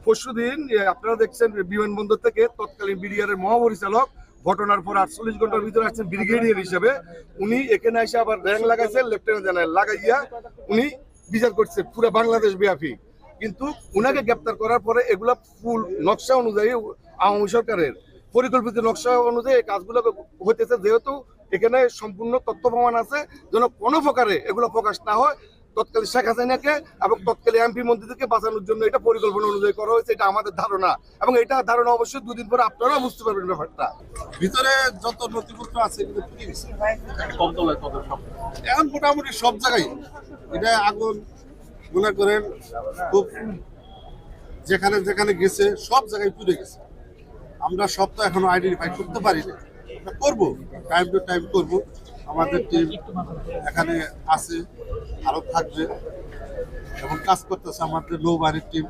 পরশুদিন আপনারা দেখছেন বিমানবন্দর থেকে তৎকালীন বিডিআর এর মহাপরিচালক ঘটনার পর 48 ঘন্টার ভিতরে আসছেন ব্রিগেডিয়ার হিসেবে। উনি এখানে এসে আবার র্যাঙ্ক লাগাইছেন, লেফটেন্যান্ট জেনারেল লাগাইয়া উনি বিচার করছে পুরো বাংলাদেশ ব্যাপী। কিন্তু উনাকে গ্রেপ্তার করার পরে এগুলা ফুল নকশা অনুযায়ী আওয়ামী সরকারের পরিকল্পিত নকশা অনুযায়ী এই কাজগুলো হইতেছে, যেহেতু এখানে সম্পূর্ণ তথ্য প্রমাণ আছে, যেন কোনো প্রকারে এগুলো প্রকাশ না হয়। তৎকালীন শেখ হাসিনাকে এবং তৎকালীন এমপি মন্ত্রীদেরকে বাঁচানোর জন্য এটা পরিকল্পনা অনুযায়ী করা হয়েছে, এটা আমাদের ধারণা। এবং এটা ধারণা অবশ্যই দুদিন পরে আপনারাও বুঝতে পারবেন ব্যাপারটা। ভিতরে যত নথিপত্র আছে এগুলো পুড়ে গেছে এখন মোটামুটি সব জায়গায়। এটা আগুন মনে করেন খুব যেখানে যেখানে গেছে সব জায়গায় পুড়ে গেছে। আমরা সব তো এখনো আইডেন্টিফাই করতে পারি না, করবো টাইম টু টাইম করবো। আমাদের টিম এখানে আছে, আরো থাকবে এবং কাজ করতেছে আমাদের নৌবাহিনীর টিম।